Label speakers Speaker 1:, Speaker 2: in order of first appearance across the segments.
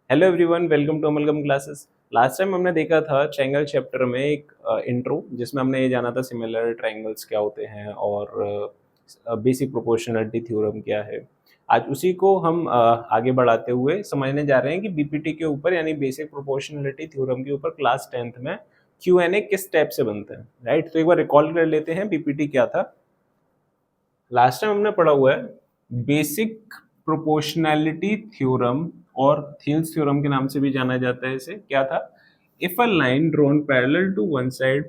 Speaker 1: Hello everyone, welcome to Amalgam classes. Last time हमने देखा था ट्रायंगल चैप्टर में एक इंट्रो, जिसमें हमने ये जाना था सिमिलर ट्रायंगल्स क्या होते हैं और बेसिक प्रोपोर्शनलिटी थ्योरम क्या है। आज उसी को हम आगे बढ़ाते हुए समझने जा रहे हैं कि बीपीटी के ऊपर यानी बेसिक प्रोपोर्शनलिटी थ्योरम के ऊपर क्लास 10th में क्यूएनए किस टाइप से बनते हैं। राइट, तो एक बार रिकॉल कर लेते हैं बीपीटी क्या था। लास्ट टाइम हमने पढ़ा हुआ है बेसिक प्रोपोर्शनैलिटी थ्योरम और थियल्स थ्योरम के नाम से भी जाना जाता है। इसे क्या था? If a line drawn parallel to one side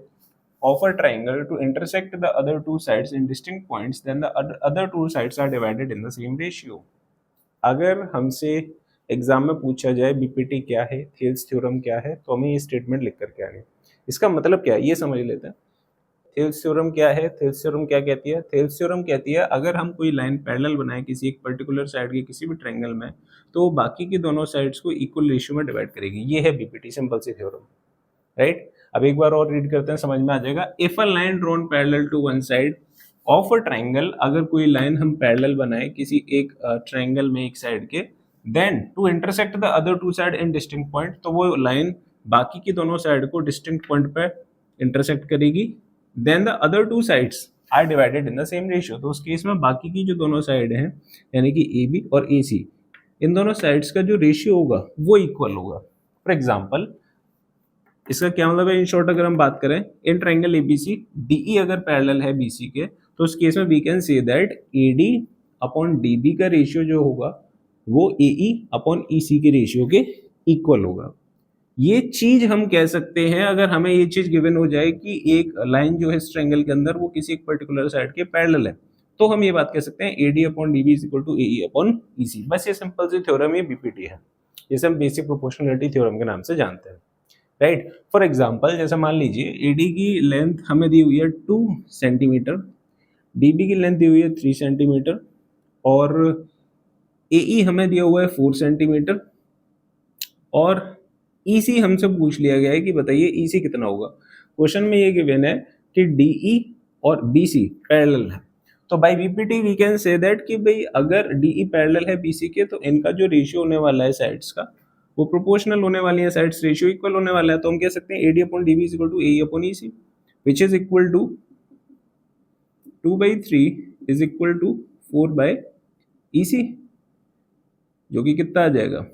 Speaker 1: of a triangle to intersect the other two sides in distinct points, then the other two sides are divided in the same ratio. अगर हमसे exam में पूछा जाए BPT क्या है, थियल्स theorem क्या है, तो हमें ये स्टेटमेंट लिख करके आनी। इसका मतलब क्या है ये समझ लेते हैं। थियल्स थ्योरम क्या है? थियल्स थ्योरम क्या कहती है? थियल्स थ्योरम कहती है अगर हम कोई लाइन पैरेलल बनाए किसी एक पर्टिकुलर साइड के किसी भी ट्रायंगल में, तो वो बाकी की दोनों साइड्स को इक्वल रेशियो में डिवाइड करेगी। ये है बीपीटी, सिंपल सी थ्योरम। राइट, अब एक बार और रीड करते हैं, समझ में आ जाएगा। If a line drawn parallel to one side of a triangle, अगर कोई लाइन हम पैरेलल बनाए किसी एक ट्रायंगल में एक साइड के, then to intersect the other two side in distinct point, तो वो लाइन बाकी की दोनों साइड को डिस्टिंक्ट पॉइंट पे इंटरसेक्ट करेगी। Then the other two sides are divided in the same ratio, तो उस केस में बाकी की जो दोनों साइड हैं यानी कि ए बी और ए सी, इन दोनों साइड्स का जो रेशियो होगा वो इक्वल होगा। फॉर एग्जाम्पल, इसका क्या मतलब है? इन शॉर्ट अगर हम बात करें, इन ट्रायंगल एबीसी डीई अगर पैरेलल है बीसी के, तो उस केस में we can say that AD upon DB का रेशियो जो होगा वो एई अपॉन ईसी के रेशियो के इक्वल होगा। ये चीज हम कह सकते हैं अगर हमें ये चीज गिवन हो जाए कि एक लाइन जो है इस ट्रायंगल के अंदर वो किसी एक पर्टिकुलर साइड के पैरेलल है, तो हम ये बात कह सकते हैं AD upon DB is equal to AE upon EC. बस ये सिंपल सी थ्योरम ही बीपीटी है, जिसे हम बेसिक प्रोपोर्शनलिटी थ्योरम के नाम से जानते हैं। राइट, फॉर एग्जाम्पल जैसे मान लीजिए एडी की लेंथ हमें दी हुई है 2 सेंटीमीटर, डीबी की लेंथ दी हुई है 3 सेंटीमीटर और एई हमें दिया हुआ है 4 सेंटीमीटर, और ईसी हमसे पूछ लिया गया है कि बताइए ईसी कितना होगा। क्वेश्चन में ये गिवन है कि डीई और बीसी पैरेलल है, तो by BPT we can say that कि भाई अगर डीई पैरेलल है बीसी के, तो इनका जो रेशियो होने वाला है साइड्स का वो प्रोपोर्शनल होने वाली है, साइड्स रेशियो इक्वल होने वाला है। तो हम कह सकते हैं AD upon DB is equal to AE upon EC, which is equal to 2/3 is equal to 4/ईसी, जो कि कितना आ जाएगा,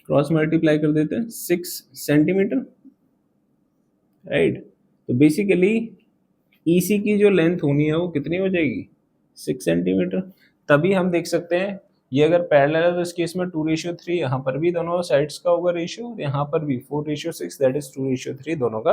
Speaker 1: क्रॉस मल्टीप्लाई कर देते हैं, 6 सेंटीमीटर। राइट, तो बेसिकली ईसी की जो लेंथ होनी है वो कितनी हो जाएगी, 6 सेंटीमीटर। तभी हम देख सकते हैं ये अगर पैरेलल है तो इस केस में 2:3, यहाँ पर भी दोनों साइड्स का होगा रेशियो, और यहाँ पर भी 4:6, दैट इज 2:3, दोनों का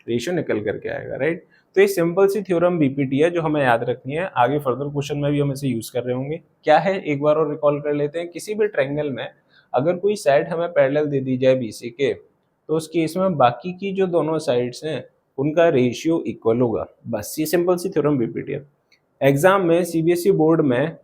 Speaker 1: रेशियो निकल करके आएगा। राइट, तो ये सिंपल सी थ्योरम बीपीटी है जो हमें याद रखनी है। आगे फर्दर क्वेश्चन में भी हम इसे यूज कर रहे होंगे। क्या है एक बार और रिकॉल कर लेते हैं। किसी भी ट्रायंगल में अगर कोई साइड हमें पैरेलल दे दी जाए बीसी के, तो उस केस में बाकी की जो दोनों साइड्स हैं उनका रेशियो इक्वल होगा। बस ये सिंपल सी थ्योरम बीपीटी है। एग्जाम में सीबीएसई बोर्ड में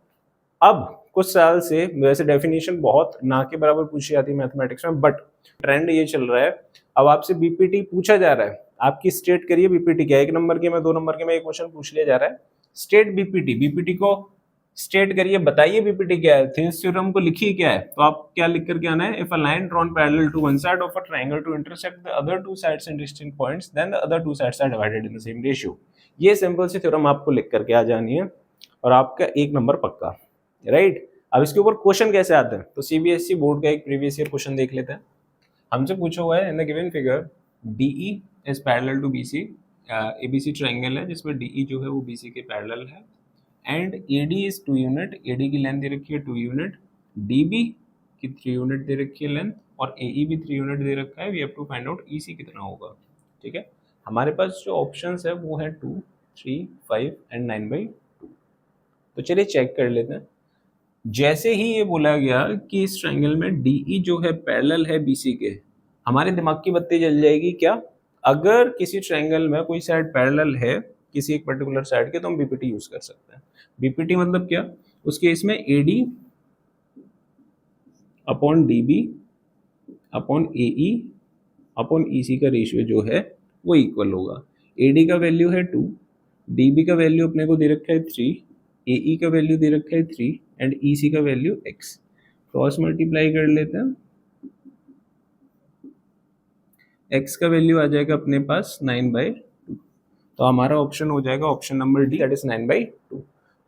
Speaker 1: अब कुछ साल से वैसे डेफिनेशन बहुत ना के बराबर पूछी जाती है मैथमेटिक्स में, बट ट्रेंड ये चल रहा है अब आपसे बीपीटी पूछा जा रहा है। आपकी स्टेट करिए बीपीटी क्या है, 1 नंबर के में 2 नंबर के में एक क्वेश्चन पूछ लिया जा रहा है। स्टेट बीपीटी, बीपीटी को स्टेट करिए, बताइए बीपीटी क्या है, थियल्स थ्योरम को लिखिए क्या है। तो आप क्या लिख करके आना है, if a line drawn parallel to one side of a triangle to intersect the other two sides in distinct points, then the other two sides are divided in the same ratio. ये simple सी theorem आपको लिख करके आ जानी है और आपका 1 number पक्का। राइट, अब इसके ऊपर क्वेश्चन कैसे आते हैं, तो सीबीएसई बोर्ड का एक प्रीवियस ईयर क्वेश्चन देख लेते हैं। हमसे पूछा हुआ है in the given figure DE is parallel to BC, ABC triangle है जिसमें डीई जो है वो बीसी के पैरेलल है, and AD is 2 unit, AD की लेंथ दे रखी है 2 यूनिट, डीबी की 3 यूनिट दे रखी है लेंथ, और एई भी 3 यूनिट दे रखा है। We have to find out EC कितना होगा। ठीक है, हमारे पास जो ऑप्शंस है वो है 2, 3, 5 एंड 9/2। तो चलिए चेक कर लेते हैं। जैसे ही ये बोला गया कि इस ट्रायंगल में डीई जो है पैरेलल है बीसी के, हमारे दिमाग की बत्ती जल जाएगी। क्या? अगर किसी ट्रायंगल में कोई साइड पैरेलल है किसी एक पर्टिकुलर साइड के, तो हम बीपीटी यूज कर सकते हैं। बीपीटी मतलब क्या? उस केस में एडी अपॉन डीबी अपॉन एई अपॉन ईसी का रेशियो जो है वो इक्वल होगा। एडी का वैल्यू है 2, डीबी का वैल्यू अपने को दे रखा है 3, एई का वैल्यू दे रखा है 3 एंड ईसी का वैल्यू x। क्रॉस मल्टीप्लाई कर लेते हैं, x का वैल्यू आ जाएगा अपने पास 9/2। तो हमारा ऑप्शन हो जाएगा option number D, that is 9/2।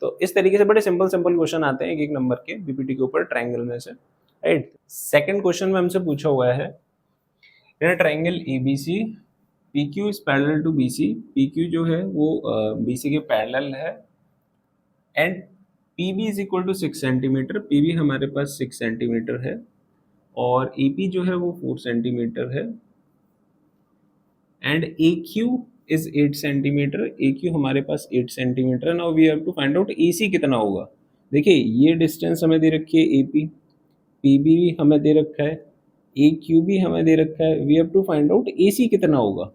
Speaker 1: तो इस तरीके से बड़े सिंपल सिंपल क्वेश्चन आते हैं एक एक नंबर के बीपीटी के ऊपर ट्रायंगल में से, राइट। सेकंड क्वेश्चन में हमसे पूछा हुआ है in triangle ABC PQ is parallel to BC, PQ जो है वो BC के पैरेलल है, and PB is equal to 6 centimetre, PB हमारे पास 6 सेंटीमीटर है, और AP जो है वो 4 सेंटीमीटर है, and AQ is 8 centimetre, AQ हमारे पास 8 centimetre. Now we have to find out AC कितना होगा। देखिए ये डिस्टेंस हमें दे रखी है AP, PB भी हमें दे रखा है, AQ भी हमें दे रखा है, we have to find out AC कितना होगा।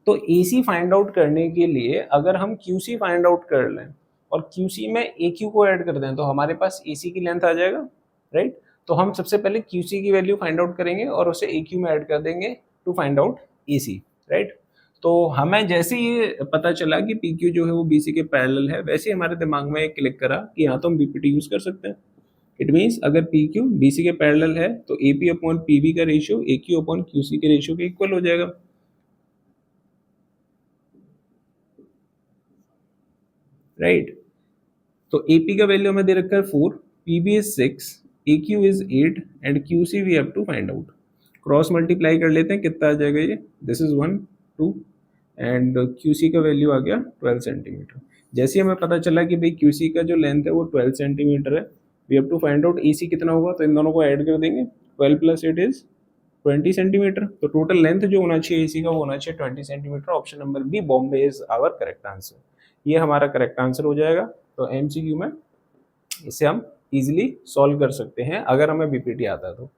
Speaker 1: तो AC फाइंड आउट करने के लिए अगर हम QC फाइंड आउट कर लें और QC में AQ को ऐड कर दें तो हमारे पास AC की लेंथ आ जाएगा, राइट। तो हम सबसे पहले QC की वैल्यू फाइंड आउट करेंगे और उसे AQ में ऐड कर देंगे to find out AC, right. तो हमें जैसे ये पता चला कि PQ जो है वो BC के पैरेलल है, वैसे ही हमारे दिमाग में क्लिक करा कि यहाँ तो हम BPT यूज कर सकते हैं। इट मीन्स अगर PQ BC के पैरेलल है तो AP अपॉन PB का रेशियो AQ अपॉन QC के रेशियो के इक्वल हो जाएगा, राइट। तो AP का वैल्यू हमें दे रखा है 4, PB is 6, AQ is 8 and QC we have to find out. Cross multiply कर लेते हैं, कितना आ जाएगा ये, दिस इज 1 2 एंड QC का वैल्यू आ गया 12 सेंटीमीटर। जैसे ही हमें पता चला कि भाई QC का जो लेंथ है वो 12 सेंटीमीटर है, we have to find out AC कितना होगा, तो इन दोनों को ऐड कर देंगे, 12 प्लस 8 इज 20 सेंटीमीटर। तो टोटल लेंथ जो होना चाहिए AC का वो होना चाहिए 20 centimetre. Option number B Bombay is our correct answer, ये हमारा करेक्ट आंसर हो जाएगा। तो MCQ में इसे हम इजीली सॉल्व कर सकते हैं अगर हमें BPT आता है तो।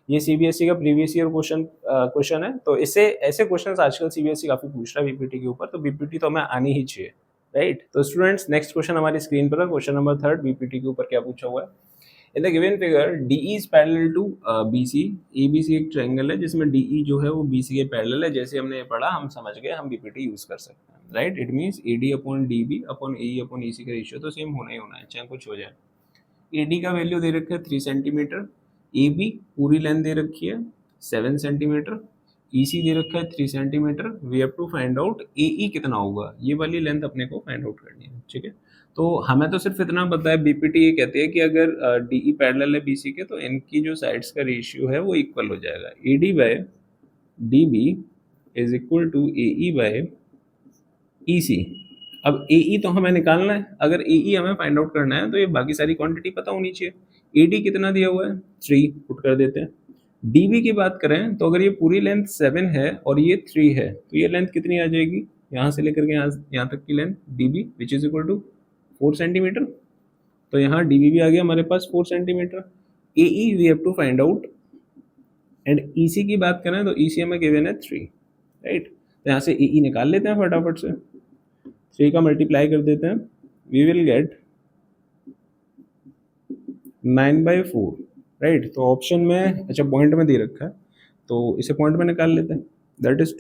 Speaker 1: ये CBSE का प्रीवियस ईयर क्वेश्चन है, तो इससे ऐसे क्वेश्चंस आजकल CBSE काफी पूछ रहा है BPT के ऊपर, तो BPT तो हमें आनी ही चाहिए, राइट। तो स्टूडेंट्स नेक्स्ट क्वेश्चन हमारी स्क्रीन पर है, क्वेश्चन नंबर 3 BPT के ऊपर क्या पूछा हुआ है। In the given figure DE is parallel to BC, ABC एक ट्रायंगल है जिसमें DE जो है वो BC के पैरेलल है। जैसे हमने पढ़ा हम समझ गए, हम BPT यूज कर सकते हैं, right. It means AD upon DB upon AE upon EC का रेशियो तो सेम होना ही होना है, चाहे कुछ हो जाए। AD का वैल्यू दे रखा है 3 सेंटीमीटर, AB पूरी लेंथ दे रखी है 7 सेंटीमीटर, EC दे रखा है 3 centimetre. We have to find out AE कितना होगा, ये वाली लेंथ अपने को फाइंड आउट करनी है, ठीक है। तो हमें तो सिर्फ इतना पता है, BPT ये कहती है कि अगर DE पैरेलल है BC के तो इनकी जो साइड्स का रेशियो है वो इक्वल हो जाएगा, AD by DB is equal to AE by EC। अब AE तो हमें निकालना है, अगर AE हमें फाइंड आउट करना है तो ये बाकी सारी क्वांटिटी पता होनी चाहिए। AD कितना दिया हुआ है 3, पुट कर देते हैं। DB की बात करें तो अगर ये पूरी लेंथ 7 है और ये 3 है तो ये लेंथ कितनी आ जाएगी, यहाँ से लेकर के यहाँ तक की length DB which is equal to 4 centimetre. तो यहाँ DB भी आ गया हमारे पास 4 centimetre. AE we have to find out, and EC की बात करें तो EC हमें गिवन है 3, राइट। तो यहाँ से AE निकाल लेते हैं फटाफट से, 3 का मल्टीप्लाई कर देते हैं, वी विल गेट 9/4, राइट। तो ऑप्शन में अच्छा पॉइंट में दे रखा है तो इसे पॉइंट में निकाल लेते हैं, दैट इज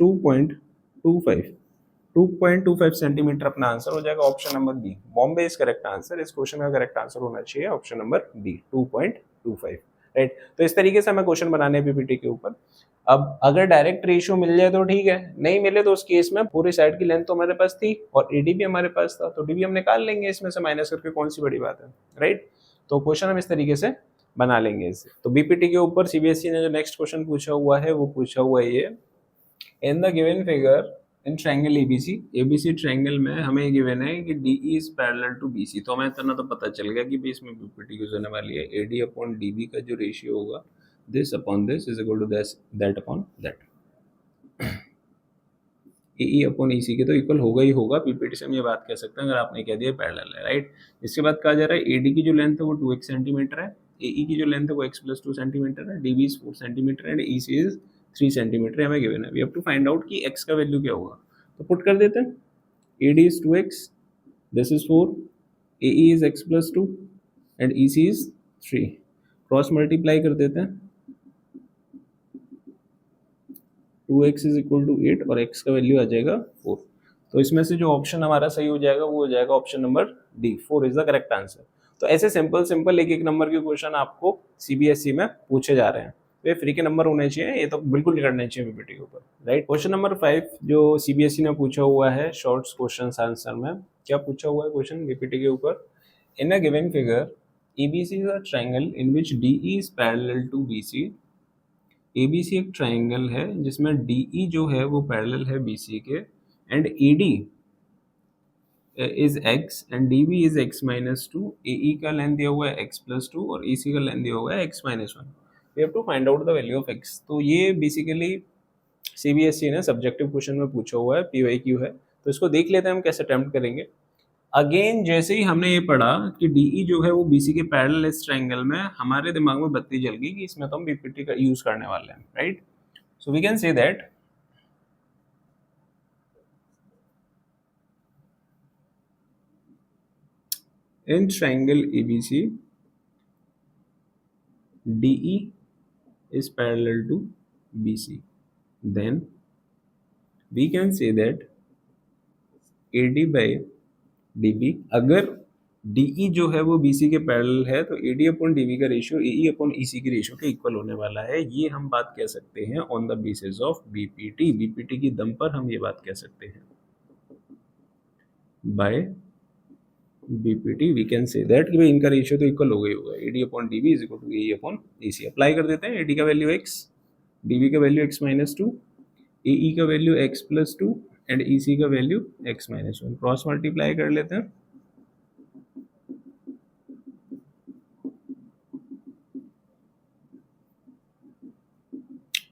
Speaker 1: 2.25 सेंटीमीटर अपना आंसर हो जाएगा। Option number B Bombay is correct answer, इस क्वेश्चन का करेक्ट आंसर होना चाहिए ऑप्शन नंबर बी 2.25, राइट। तो इस तरीके से हमें क्वेश्चन बनाने हैं BPT के ऊपर। अब अगर डायरेक्ट रेशियो मिल जाए तो ठीक है, नहीं मिले तो उस केस में पूरी साइड की लेंथ तो हमारे पास थी और AD भी हमारे पास था, तो DB हम निकाल लेंगे इसमें से माइनस करके, कौन सी बड़ी बात है, राइट। तो क्वेश्चन हम इस तरीके से बना लेंगे इसे। तो BPT के ऊपर CBSE ने जो नेक्स्ट क्वेश्चन पूछा हुआ है वो पूछा हुआ है ये, in the given figure in triangle ABC triangle में हमें गिवन है कि DE is parallel to BC। तो हमें इतना तो पता चल गया कि भाई इसमें BPT यूज होने वाली है, AD अपॉन DB का जो रेशियो होगा this upon this is equal to that upon that. AE upon EC के तो इक्वल होगा ही होगा, BPT से हम ये बात कह सकते हैं अगर आपने कह दिया पैरेलल है, राइट। इसके बाद कहा जा रहा है AD की जो लेंथ है वो 2x सेंटीमीटर है, AE की जो लेंथ है वो x प्लस 2 सेंटीमीटर है, DB is 4 centimetre and EC is 3 centimetre हमें गिवन है। We have to find out कि x का वैल्यू क्या होगा, तो पुट कर देते हैं, AD is 2x, this is 4, AE is x plus 2 and EC is 3। Cross multiply कर देते हैं, 2x इज इक्वल टू 8 और x का वैल्यू आ जाएगा 4। तो इसमें से जो ऑप्शन हमारा सही हो जाएगा वो हो जाएगा option number D, 4 is the correct answer. तो ऐसे सिंपल सिंपल एक एक नंबर के क्वेश्चन आपको सीबीएसई में पूछे जा रहे हैं, तो ये फ्री के नंबर होने चाहिए, ये तो बिल्कुल नहीं करने चाहिए पीपीटी के ऊपर, राइट। क्वेश्चन नंबर 5 जो सीबीएसई ने पूछा हुआ है शॉर्ट्स क्वेश्चन आंसर में, क्या पूछा हुआ है क्वेश्चन बीपीटी के ऊपर। In a given figure ABC is a triangle in which DE is parallel to BC। ABC एक ट्राइंगल है जिसमें DE जो है वो पैरेलल है BC के, and ED is x and DB is x minus two. AE का length दिया हुआ है x प्लस टू और EC का लेंथ दिया हुआ है x minus one. We have to find out the value of x। तो ये बेसिकली CBSE ने सब्जेक्टिव क्वेश्चन में पूछा हुआ है, PYQ है, तो इसको देख लेते हैं हम कैसे अटेम्प्ट करेंगे। अगेन जैसे ही हमने ये पढ़ा कि DE जो है वो BC के पैरेलल इस ट्रायंगल में, हमारे दिमाग में बत्ती जल गई कि इसमें तो हम BPT का यूज करने वाले हैं, right. So we can say that in triangle ABC DE is parallel to BC, then we can say that AD by DB, अगर DE जो है वो BC के पैरेलल है तो AD अपॉन DB का रेशियो AE अपॉन EC के ratio के इक्वल होने वाला है। ये हम बात कह सकते हैं on the basis of BPT। BPT की दम पर हम ये बात कह सकते हैं। By BPT we can say that कि भाई इनका रेशियो तो इक्वल हो गई होगा, AD upon DB is equal to AE upon EC। Apply कर देते हैं, AD का वैल्यू x, DB का value x minus two, AE का value x plus two and EC का value x minus one. Cross multiply कर लेते हैं,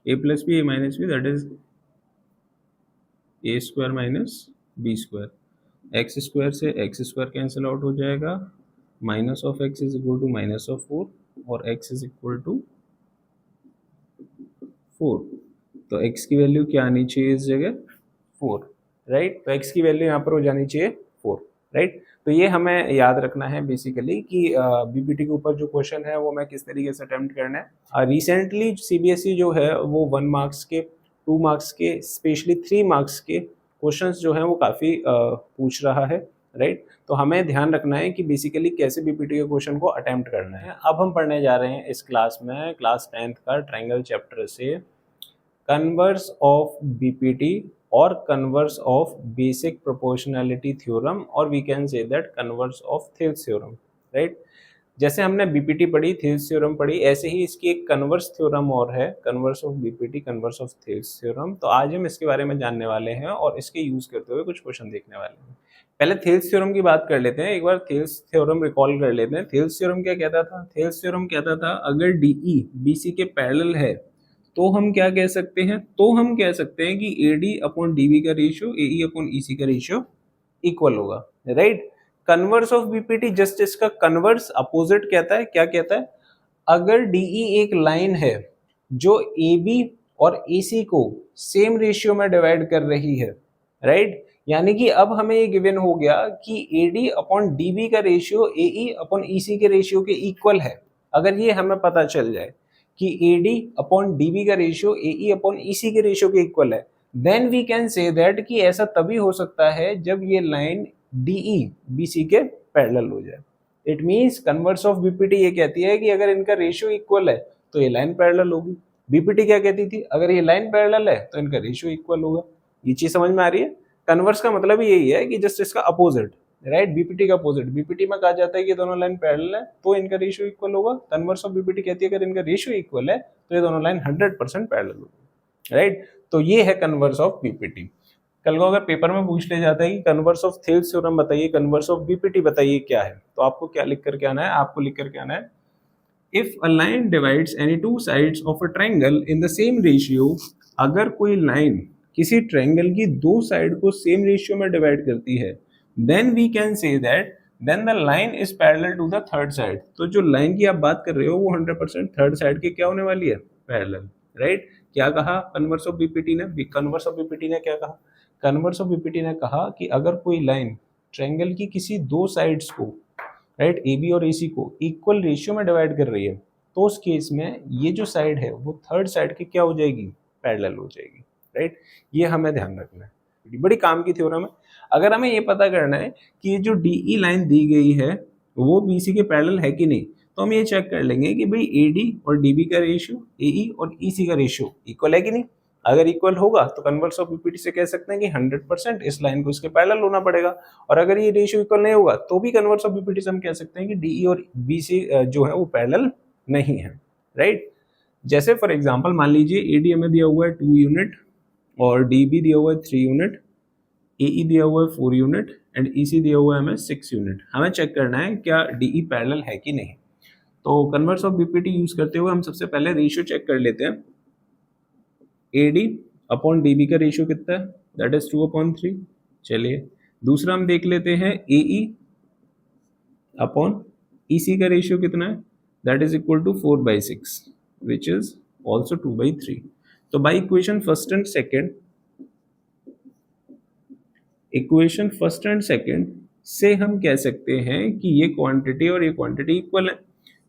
Speaker 1: a plus b, a minus b, that is a square minus b square. X square से x square cancel out हो जाएगा, minus of x is equal to minus of 4 और x is equal to 4। तो x की value क्या आनी चाहिए इस जगह 4, राइट। तो एक्स की वैल्यू यहाँ पर हो जानी चाहिए 4, राइट। तो ये हमें याद रखना है बेसिकली कि बीपीटी के ऊपर जो क्वेश्चन है वो मैं किस तरीके से अटेम्प्ट करना है। रिसेंटली सीबीएसई जो है वो 1 मार्क्स के, 2 मार्क्स के, स्पेशली 3 मार्क्स के क्वेश्चंस जो हैं वो काफ़ी पूछ रहा है, राइट। तो हमें ध्यान रखना है कि बेसिकली कैसे बीपीटी के क्वेश्चन को अटेम्प्ट करना है। अब हम पढ़ने जा रहे हैं इस क्लास में क्लास 10th का ट्रायंगल चैप्टर से कन्वर्स ऑफ बीपीटी और converse of basic proportionality theorem, और we can say that converse of Thales theorem, right. जैसे हमने बीपीटी पढ़ी, थिल्स थ्योरम पढ़ी, ऐसे ही इसकी एक कन्वर्स थ्योरम और है, converse of BPT converse of Thales theorem. तो आज हम इसके बारे में जानने वाले हैं और इसके यूज करते हुए कुछ क्वेश्चन देखने वाले हैं। पहले थिल्स थ्योरम की बात कर लेते हैं, एक बार थिल्स थ्योरम रिकॉल कर लेते हैं। थिल्स थ्योरम क्या कहता था? थिल्स थ्योरम कहता था अगर डीई बीसी के पैरेलल है तो हम क्या कह सकते हैं? तो हम कह सकते हैं कि एडी अपॉन डीबी का रेशियो एई अपॉन ईसी का रेशियो इक्वल होगा, right. Converse of BPT just इसका कन्वर्स अपोजिट कहता है। क्या कहता है? अगर डीई एक लाइन है जो एबी और एसी को सेम रेशियो में डिवाइड कर रही है, राइट, यानी कि अब हमें ये गिवन हो गया कि एडी अपॉन डीबी का रेशियो एई अपॉन ईसी के रेशियो के इक्वल है। अगर ये हमें पता चल जाए कि एडी अपॉन डीबी का रेशियो एई अपॉन ईसी के रेशियो के इक्वल है, then we can say that कि ऐसा तभी हो सकता है जब ये लाइन डीई बीसी के पैरेलल हो जाए। It means converse of BPT ये कहती है कि अगर इनका रेशियो इक्वल है तो ये लाइन पैरेलल होगी। बीपीटी क्या कहती थी? अगर ये लाइन पैरेलल है तो इनका रेशियो इक्वल होगा। ये चीज समझ में आ रही है? कन्वर्स का मतलब यही है कि जस्ट इसका अपोजिट, राइट। बीपीटी का अपोजिट, बीपीटी में कहा जाता है कि दोनों लाइन पैरेलल है तो इनका रेशियो इक्वल होगा। कन्वर्स ऑफ बीपीटी कहती है अगर इनका रेशियो इक्वल है तो ये दोनों लाइन 100% पैरेलल होगी, राइट। तो ये है कन्वर्स ऑफ बीपीटी। कल को अगर पेपर में पूछ ले जाता है कि कन्वर्स ऑफ थिल्स थ्योरम बताइए, कन्वर्स ऑफ बीपीटी बताइए क्या है, तो आपको क्या लिख करके आना है? आपको लिख करके आना है if a line divides any two sides of a triangle in the same ratio, अगर कोई लाइन किसी ट्रायंगल की दो साइड को सेम रेशियो में डिवाइड करती है, then we can say that then the line is parallel to the third side. तो जो लाइन की आप बात कर रहे हो वो 100% थर्ड साइड के क्या होने वाली है? Parallel, right. क्या कहा कन्वर्स ऑफ बीपीटी ने? कन्वर्स ऑफ बीपीटी ने क्या कहा? कन्वर्स ऑफ बीपीटी ने कहा कि अगर कोई लाइन ट्रायंगल की किसी दो साइड्स को, राइट, ए बी और ए सी को इक्वल रेशियो में डिवाइड कर रही है तो उस केस में ये जो साइड है वो थर्ड साइड की क्या हो जाएगी? पैरेलल हो जाएगी, राइट। ये हमें ध्यान रखना है। बीपीटी, बड़ी काम की थ्योरम है। अगर हमें ये पता करना है कि ये जो डीई लाइन दी गई है वो बीसी के पैरेलल है कि नहीं, तो हम ये चेक कर लेंगे कि भाई एडी और डीबी का रेशियो, एई और ईसी का रेशियो इक्वल है कि नहीं। अगर इक्वल होगा तो कन्वर्स ऑफ बीपीटी से कह सकते हैं कि 100% इस लाइन को इसके पैरेलल होना पड़ेगा, और अगर ये रेशियो इक्वल नहीं होगा तो भी कन्वर्स ऑफ बीपीटी से हम कह सकते हैं कि डीई और बीसी जो है वो पैरेलल नहीं है, राइट। जैसे फॉर एग्जांपल मान लीजिए एडी हमें दिया हुआ है 2 यूनिट और डीबी दिया हुआ है 3 यूनिट, एई दिया हुआ है 4 यूनिट एंड ईसी दिया हुआ है हमें 6 यूनिट। हमें चेक करना है क्या डीई पैरेलल है कि नहीं। तो कन्वर्स ऑफ बीपीटी यूज करते हुए हम सबसे पहले रेशियो चेक कर लेते हैं। एडी अपॉन डीबी का रेशियो कितना है, दैट इज 2/3। चलिए दूसरा हम देख लेते हैं एई अपॉन ईसी का रेशियो कितना है, that is equal to 4/6 which is also 2/3। तो by equation first and second से हम कह सकते हैं कि ये क्वांटिटी और ये क्वांटिटी इक्वल है।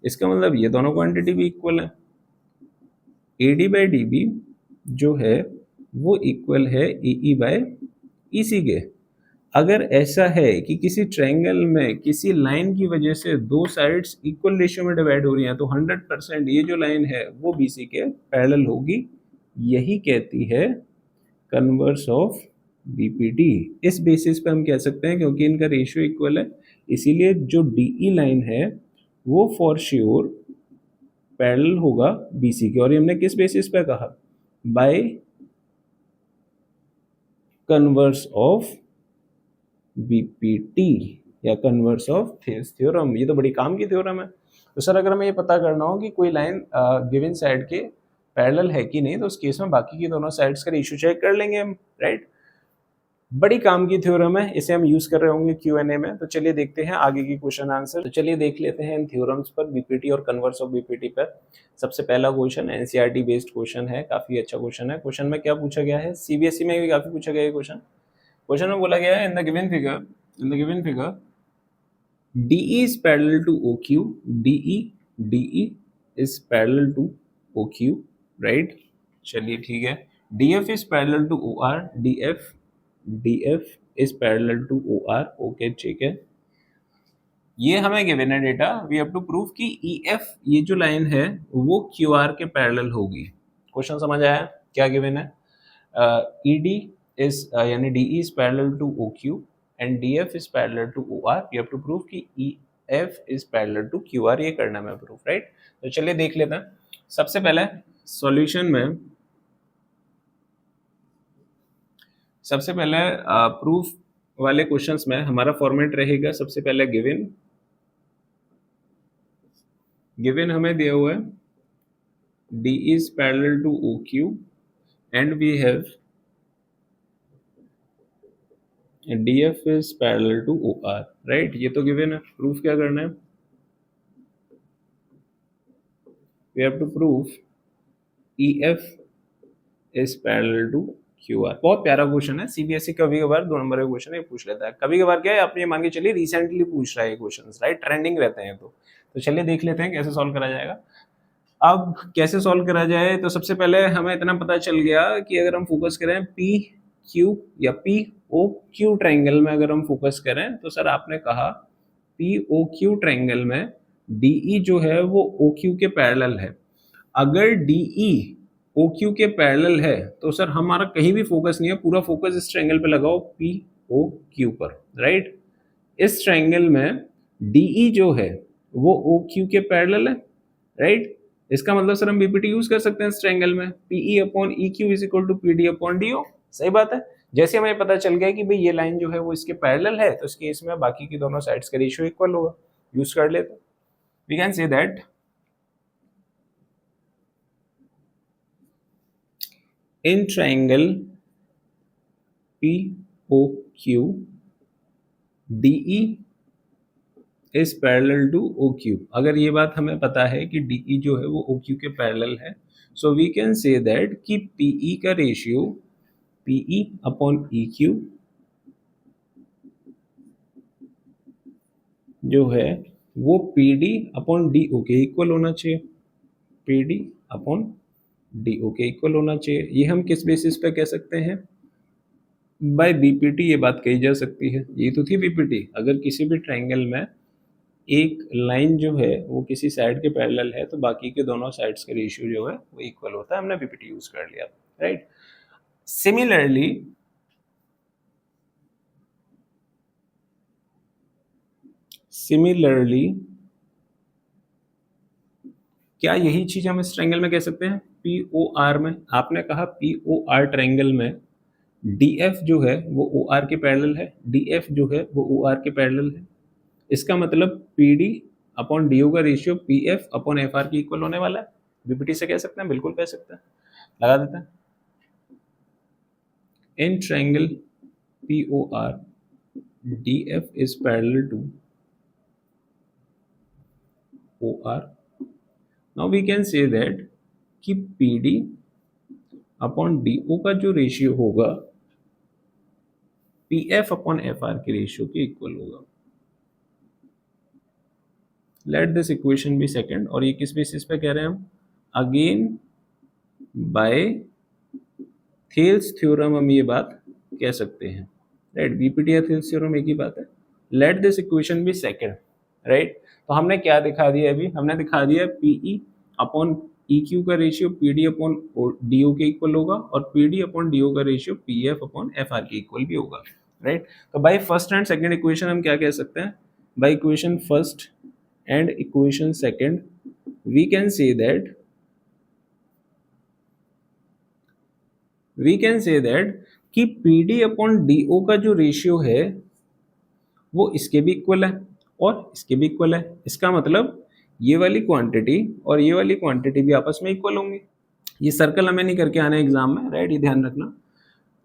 Speaker 1: इसका मतलब ये दोनों क्वांटिटी भी इक्वल है। एडी बाई डीबी जो है वो इक्वल है एई बाय ईसी के। अगर ऐसा है कि किसी ट्रायंगल में किसी लाइन की वजह से दो साइड्स इक्वल रेशियो में डिवाइड हो रही हैं, तो 100% ये जो लाइन है वो बीसी के पैरेलल होगी। यही कहती है कन्वर्स ऑफ बीपीटी। इस बेसिस पे हम कह सकते हैं क्योंकि इनका रेशियो इक्वल है, इसीलिए जो डीई लाइन है वो फॉर श्योर पैरेलल होगा बीसी के। और ये हमने किस बेसिस पे कहा, बाय कन्वर्स ऑफ बीपीटी या कन्वर्स ऑफ थियर्स थ्योरम। ये तो बड़ी काम की थ्योरम है। तो सर अगर हमें ये पता करना हो कि कोई लाइन गिवन साइड के पैरेलल है कि नहीं, तो उस केस में बाकी की दोनों साइड्स का रेशियो चेक कर लेंगे हम, राइट। बड़ी काम की थ्योरम है, इसे हम यूज कर रहे होंगे क्यूएनए में। तो चलिए देखते हैं आगे की क्वेश्चन आंसर। तो चलिए देख लेते हैं इन थ्योरम्स पर, बीपीटी और कन्वर्स ऑफ बीपीटी पर। सबसे पहला क्वेश्चन एनसीईआरटी बेस्ड क्वेश्चन है, काफी अच्छा क्वेश्चन है। क्वेश्चन में क्या पूछा गया है, सीबीएसई में भी काफी पूछा गया है क्वेश्चन। क्वेश्चन में बोला गया है in the given figure DE is parallel to OQ, DE is parallel to OQ, right? चलिए ठीक है। DF is parallel to OR, DF is parallel to OR, okay ठीक है। ये हमें गिवन है data, we have to prove कि EF ये जो लाइन है वो QR के पैरेलल होगी। क्वेश्चन समझ आया क्या गिवन है? ED is यानी DE is parallel to OQ and DF is parallel to OR. You have to prove कि EF is parallel to QR, ये करना है प्रूफ, राइट। तो चलिए देख लेते हैं। सबसे पहले सॉल्यूशन में सबसे पहले प्रूफ वाले क्वेश्चंस में हमारा फॉर्मेट रहेगा सबसे पहले गिवन हमें दिया हुआ है D is parallel to OQ and we have DF is parallel to OR, right. ये तो गिवन है। प्रूफ क्या करना है, we have to prove EF is parallel to QR। बहुत प्यारा क्वेश्चन है, सीबीएसई कभी कभार 2 नंबर का क्वेश्चन है पूछ लेता है, कभी कभार क्या है आपने मान के चलिए रिसेंटली पूछ रहा है क्वेश्चन, राइट, ट्रेंडिंग रहते हैं। तो चलिए देख लेते हैं कैसे सॉल्व करा जाएगा। अब कैसे सॉल्व करा जाए, तो सबसे पहले हमें इतना पता चल गया कि अगर हम फोकस करें पी क्यू या पी ओ क्यू ट्राइंगल में, अगर हम फोकस करें तो सर आपने कहा पी ओ क्यू ट्राइंगल में डीई जो है वो ओ क्यू के पैरेलल है। अगर डीई ओ क्यू के पैरेलल है तो सर हमारा कहीं भी फोकस नहीं है, पूरा फोकस इस ट्राइंगल पे लगाओ पी ओ क्यू पर, राइट। इस ट्राइंगल में डीई जो है वो ओ क्यू के पैरेलल है, राइट। इसका मतलब सर हम बीपीटी यूज कर सकते हैं इस ट्रायंगल में, PE upon E Q is equal to PD upon DO. सही बात है। जैसे हमें पता चल गया कि भाई ये लाइन जो है वो इसके पैरेलल है, तो इस केस में बाकी की दोनों साइड्स का रेशियो इक्वल होगा, यूज कर लेते। We can say that in triangle POQ DE is parallel to OQ। अगर ये बात हमें पता है कि DE जो है वो OQ के पैरेलल है, so we can say that कि PE का रेशियो PE अपॉन EQ जो है वो PD अपॉन DO के इक्वल होना चाहिए, PD अपॉन DO के इक्वल होना चाहिए। ये हम किस बेसिस पे कह सकते हैं, बाय बीपीटी ये बात कही जा सकती है, ये तो थी बीपीटी। अगर किसी भी ट्रायंगल में एक लाइन जो है वो किसी साइड के पैरेलल है तो बाकी के दोनों साइड्स का रेशियो जो है वो इक्वल होता है, हमने बीपीटी यूज कर लिया, राइट। सिमिलरली क्या यही चीज हम इस ट्रायंगल में कह सकते हैं? पी ओ आर में आपने कहा पी ओ आर ट्रायंगल में डी एफ जो है वो ओ आर के पैरेलल है, डी एफ जो है वो ओ आर के पैरेलल है। इसका मतलब P D upon D O का ratio P F upon F R के इक्वल होने वाला है। बीपीटी से कह सकते हैं, बिल्कुल कह सकते हैं, लगा देते हैं। In triangle P O R D F is parallel to O R. Now we can say that कि P D upon D O का जो रेशियो होगा P F upon F R के रेशियो के इक्वल होगा। Let this equation be second, और ये किस बेसिस पे कह रहे हैं हम? अगेन बाय थेल्स थ्योरम हम ये बात कह सकते हैं, राइट। बीपीटी या थेल्स थ्योरम एक ही बात है। Let this equation be second, right. तो हमने क्या दिखा दिया अभी? हमने दिखा दिया पीई अपॉन ई क्यू का ratio P D upon D O के इक्वल होगा, और P D upon D O का ratio P F upon F R के इक्वल भी होगा, राइट। तो by first and second equation हम क्या कह सकते हैं? By equation first and equation second we can say that कि PD अपॉन DO का जो रेशियो है वो इसके भी इक्वल है और इसके भी इक्वल है। इसका मतलब ये वाली क्वांटिटी और ये वाली क्वांटिटी भी आपस में इक्वल होंगी। ये सर्कल हमें नहीं करके आना है एग्जाम में, राइट, ये ध्यान रखना।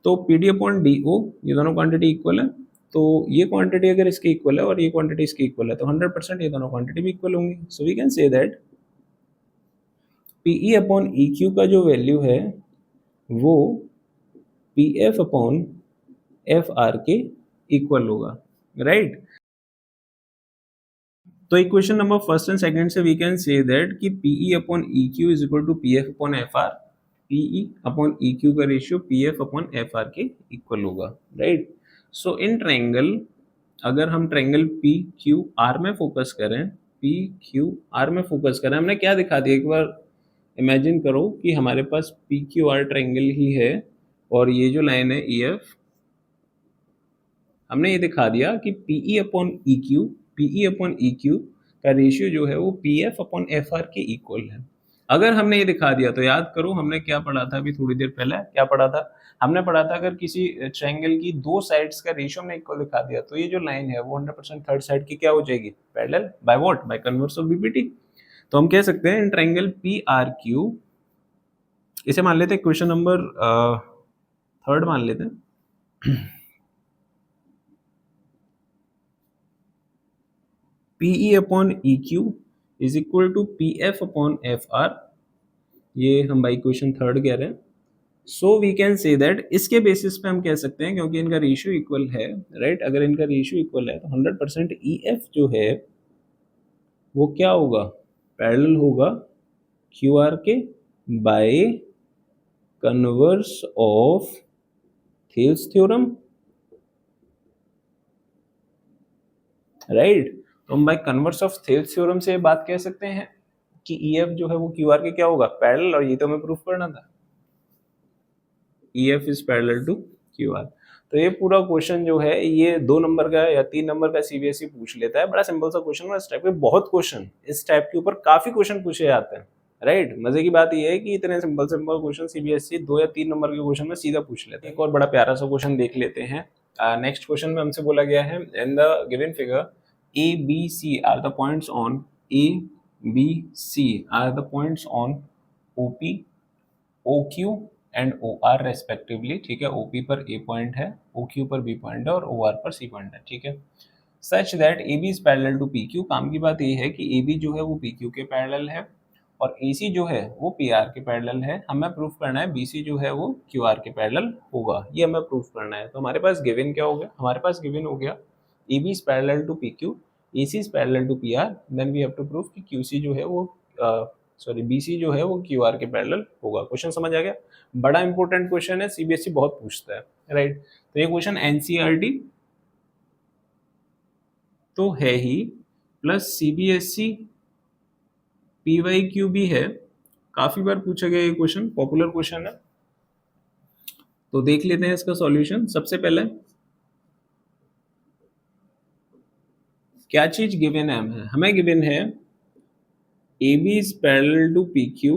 Speaker 1: तो PD अपॉन DO ये दोनों क्वांटिटी इक्वल है, तो ये क्वांटिटी अगर इसके इक्वल है और ये क्वांटिटी इसके इक्वल है तो 100% ये दोनों क्वांटिटी भी इक्वल होंगी। So we can say that PE upon EQ का जो वैल्यू है वो PF अपॉन FR के इक्वल होगा, राइट। तो equation number first and second से वी कैन से दैट कि PE upon EQ is equal to PF upon FR। PE upon EQ का रेशियो PF अपॉन FR के equal होगा, right. So in triangle अगर हम triangle P Q R में focus करें, P Q R में focus करें, हमने क्या दिखा दिया? एक बार इमेजिन करो कि हमारे पास पी क्यू आर ट्रायंगल ही है और ये जो लाइन है ई एफ, हमने ये दिखा दिया कि PE upon E Q, PE upon E Q का रेशियो जो है वो P F upon F R के इक्वल है। अगर हमने ये दिखा दिया तो याद करो हमने क्या पढ़ा था अभी थोड़ी देर पहले? क्या पढ़ा था? हमने पढ़ा था अगर किसी ट्रायंगल की दो साइड्स का रेशियो हमने इक्वल दिखा दिया तो ये जो लाइन है वो 100% थर्ड साइड की क्या हो जाएगी? Parallel. Bye what? Bye converse of BPT. तो हम कह सकते हैं in triangle P R Q, इसे मान लेते हैं क्वेश्चन नंबर थर्ड मान लेते हैं। PE upon EQ is equal to PF upon FR, ये हम बाई इक्वेशन थर्ड कह रहे हैं। So we can say that इसके बेसिस पे हम कह सकते हैं क्योंकि इनका रेशियो इक्वल है, राइट। अगर इनका रेशियो इक्वल है तो 100% EF जो है वो क्या होगा? पैरेलल होगा QR के bye converse of Thales theorem, right. तो हम bye converse of Thales theorem से बात कह सकते हैं कि EF जो है वो QR के क्या होगा? पैरेलल, और ये तो हमें प्रूफ करना था। EF is parallel to QR। तो ये पूरा क्वेश्चन जो है ये 2 नंबर का या 3 नंबर का सीबीएसई पूछ लेता है। बड़ा सिंपल सा क्वेश्चन है। इस टाइप के बहुत क्वेश्चन, इस टाइप के ऊपर काफी क्वेश्चन पूछे जाते हैं, राइट। मजे की बात ये है कि इतने सिंपल सिंपल क्वेश्चन सीबीएसई 2 या 3 नंबर के क्वेश्चन में सीधा पूछ लेते हैं। एक और बड़ा प्यारा सा क्वेश्चन देख लेते हैं। नेक्स्ट क्वेश्चन में हमसे बोला गया है in the given figure ABC are the points on ABC are the points on OP, OQ and OR respectively, ठीक है। OP पर A पॉइंट है, OQ पर B पॉइंट है और OR पर C पॉइंट है, ठीक है। Such that AB is parallel to PQ। काम की बात ये है कि AB जो है वो PQ के पैरेलल है और AC जो है वो PR के पैरेलल है। हमें प्रूफ करना है BC जो है वो QR के पैरेलल होगा, ये हमें प्रूफ करना है। तो हमारे पास गिवन क्या हो गया? हमारे पास गिवन हो गया AB is parallel to PQ, AC is parallel to PR, then we have to prove कि QC जो है वो सॉरी BC जो है वो QR के पैरेलल होगा। क्वेश्चन समझ आ गया? बड़ा इंपॉर्टेंट क्वेश्चन है, CBSE बहुत पूछता है, राइट। तो ये क्वेश्चन NCERT तो है ही, प्लस CBSE PYQ भी है, काफी बार पूछा गया ये क्वेश्चन, पॉपुलर क्वेश्चन है। तो देख लेते हैं इसका सॉल्यूशन। सबसे पहले क्या चीज गिवन है हमें गिवन है AB is parallel to PQ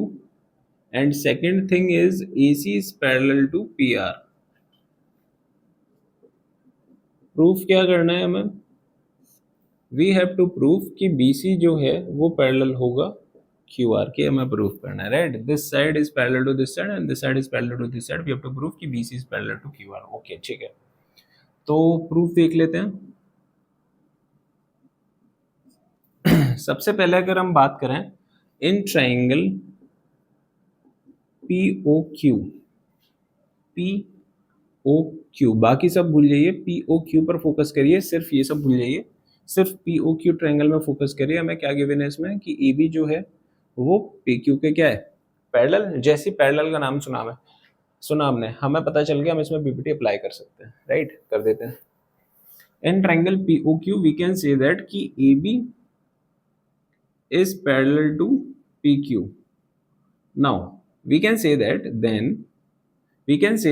Speaker 1: and second thing is AC is parallel to PR। Proof क्या करना है हमें? वी हैव टू प्रूफ कि BC जो है वो पैरेलल होगा QR के, हमें प्रूफ करना है, right. This side is parallel to this side and this side is parallel to this side, we have to proof कि BC is parallel to QR। Okay, ठीक है, तो प्रूफ देख लेते हैं। सबसे पहले अगर हम बात करें इन ट्राइंगल POQ, बाकी सब भूल जाइए, POQ पर फोकस करिए, सिर्फ ये सब भूल जाइए, सिर्फ POQ ट्राइंगल में फोकस करिए। हमें क्या गिवन है इसमें कि AB जो है वो PQ के क्या है, पैरेलल। जैसे पैरेलल का नाम सुना हमने, हमें पता चल गया हम इसमें BPT अप्लाई कर सकते हैं, राइट, कर देते हैं। In triangle POQ we can say that कि AB is parallel to PQ। now we can say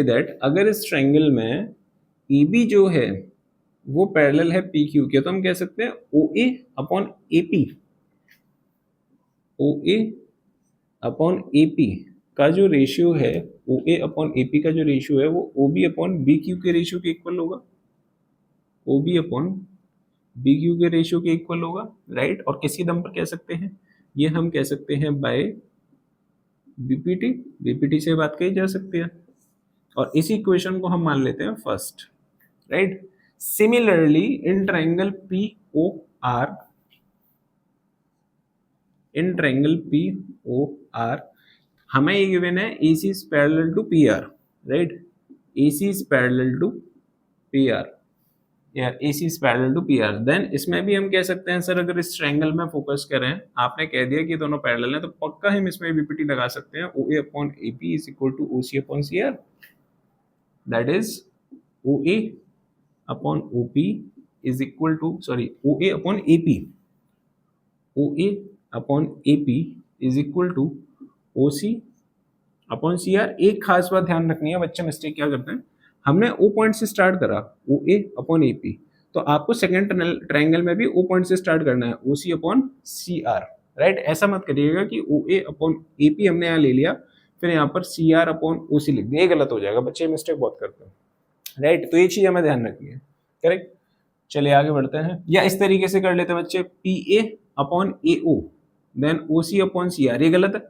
Speaker 1: that अगर इस ट्रायंगल में EB जो है वो पैरेलल है PQ के, तो हम कह सकते हैं OA अपॉन AP का जो रेशियो है, OA अपॉन AP का जो रेशियो है वो OB अपॉन BQ के रेशियो के इक्वल होगा, OB अपॉन BQ के रेशियो के इक्वल होगा, राइट। और किसी दम पर कह सकते हैं, ये हम कह सकते हैं बाय BPT से बात कही जा सकती है, और इसी इक्वेशन को हम मान लेते हैं first, right. Similarly in triangle POR हमें ये गिवन है AC is parallel to PR, right, AC is parallel to PR, यार AC is parallel to PR। Then इसमें भी हम कह सकते हैं सर अगर इस ट्रायंगल में फोकस करें, आपने कह दिया कि दोनों पैरेलल हैं, तो पक्का हम इसमें BPT लगा सकते हैं। OA upon AP is equal to OC upon CR, that is OA upon OP is equal to OA upon AP is equal to OC upon CR। एक खास बात ध्यान रखनी है, बच्चे मिस्टेक क्या करते हैं, हमने O पॉइंट से स्टार्ट करा, OA अपॉन AP, तो आपको सेकंड ट्रायंगल में भी O पॉइंट से स्टार्ट करना है, OC अपॉन CR, राइट। ऐसा मत करिएगा कि OA अपॉन AP हमने यहाँ ले लिया, फिर यहाँ पर CR अपॉन OC लिख दिया, ये गलत हो जाएगा, बच्चे मिस्टेक बहुत करते हैं, राइट। तो ये चीज हमें ध्यान रखनी है, करेक्ट। चलिए आगे बढ़ते हैं, या इस तरीके से कर लेते हैं बच्चे, PA upon AO then OC upon CR, ये गलत है।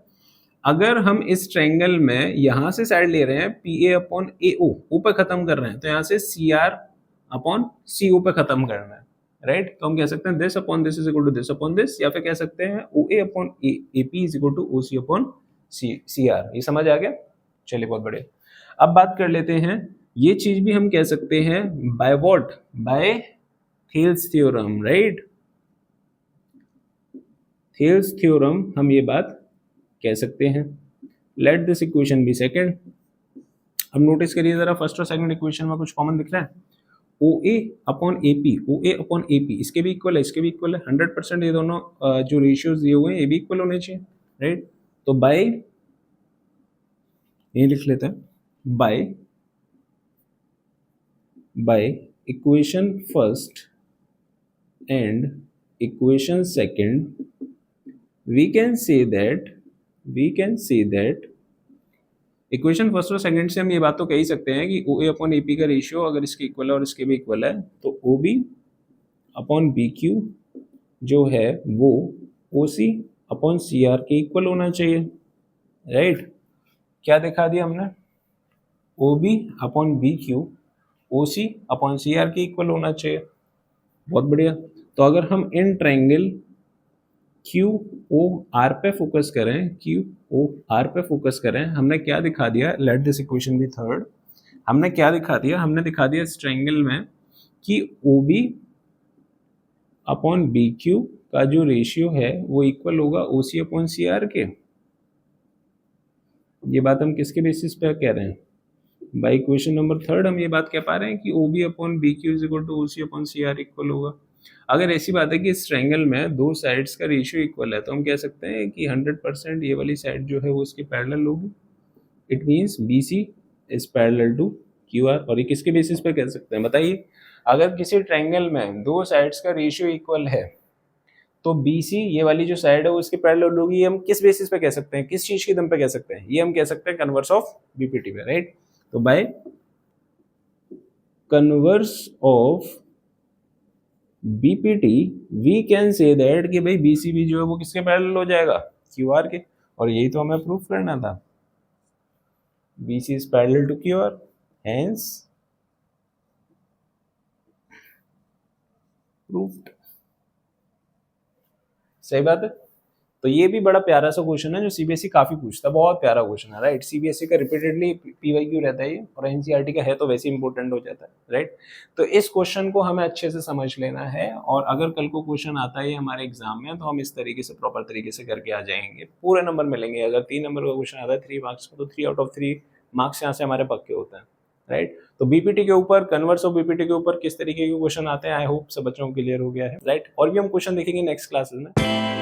Speaker 1: अगर हम इस ट्रायंगल में यहां से साइड ले रहे हैं PA अपॉन AO, O पे खत्म कर रहे हैं, तो यहाँ से CR अपॉन CO पे खत्म करना है, राइट। तो हम कह सकते हैं this upon this is equal to this upon this, या फिर कह सकते हैं OA upon AP is equal to OC upon CR। ये समझ आ गया? चलिए बहुत बढ़िया। अब बात कर लेते हैं, ये चीज भी हम कह सकते हैं by what, by Thales theorem, right. Thales theorem हम ये बात कह सकते हैं। Let this equation be second. अब नोटिस करिए जरा, फर्स्ट और सेकंड इक्वेशन में कुछ कॉमन दिख रहा है, OA अपॉन AP इसके भी इक्वल है, इसके भी इक्वल है, 100% ये दोनों जो रेशियोज दिए हुए हैं ये भी इक्वल होने चाहिए, राइट। तो बाय, ये लिख लेते हैं, by equation first and equation second we can say that equation first और सेकंड से हम ये बात तो कह ही सकते हैं कि OA अपॉन AP का रेशियो अगर इसके इक्वल है और इसके भी इक्वल है, तो OB अपॉन BQ जो है वो OC अपॉन CR के इक्वल होना चाहिए, राइट। क्या दिखा दिया हमने, OB upon BQ OC upon CR के इक्वल होना चाहिए, बहुत बढ़िया। तो अगर हम इन ट्रायंगल QOR पे फोकस करें, हमने क्या दिखा दिया, let this equation be third. हमने क्या दिखा दिया, हमने दिखा दिया इस ट्रायंगल में कि OB अपॉन BQ का जो रेशियो है वो इक्वल होगा OC अपॉन CR के, ये बात हम किसके बेसिस पे कह रहे हैं? बाई क्वेश्चन नंबर 3 हम ये बात कह पा रहे हैं कि O B upon B Q is equal to O C upon C R equal होगा। अगर ऐसी बात है कि इस ट्रायंगल में दो साइड्स का रेशियो इक्वल है तो हम कह सकते हैं कि 100% ये वाली साइड जो है वो इसके पैरेलल होगी। It means B C is parallel to Q R. और ये किसके बेसिस पे कह सकते हैं बताइए? अगर किसी ट्रायंगल में दो साइड्स का रेशियो इक्वल है तो बी सी ये वाली जो साइड है वो इसके पैरेलल होगी। ये हम किस बेसिस पे कह सकते हैं, किस चीज के दम पे कह सकते हैं? ये हम कह सकते हैं कन्वर्स ऑफ बीपीटी पे, राइट? तो by converse of BPT we can say that कि भाई बीसीबी जो है वो किसके पैरेलल हो जाएगा? क्यूआर के। और यही तो हमें प्रूफ करना था, BC is parallel to QR, hence proved। सही बात है। तो ये भी बड़ा प्यारा सा क्वेश्चन है जो सीबीएसई काफी पूछता है, बहुत प्यारा क्वेश्चन है, राइट? सीबीएसई का रिपीटेडली पीवाईक्यू रहता है ये, और एनसीईआरटी का है तो वैसे इंपॉर्टेंट हो जाता है, राइट? तो इस क्वेश्चन को हमें अच्छे से समझ लेना है, और अगर कल को क्वेश्चन आता है हमारे एग्जाम में तो हम इस तरीके से प्रॉपर तरीके से करके आ जाएंगे, पूरे नंबर मिलेंगे। अगर 3 नंबर का क्वेश्चन आता है 3 मार्क्स का तो 3 आउट ऑफ 3 मार्क्स यहाँ से हमारे पक्के होते हैं, राइट? तो बीपीटी के ऊपर, कन्वर्स ऑफ बीपीटी के ऊपर किस तरीके के क्वेश्चन आते हैं, आई होप सब बच्चों को क्लियर हो गया है, राइट? और भी हम क्वेश्चन देखेंगे नेक्स्ट क्लासेस में।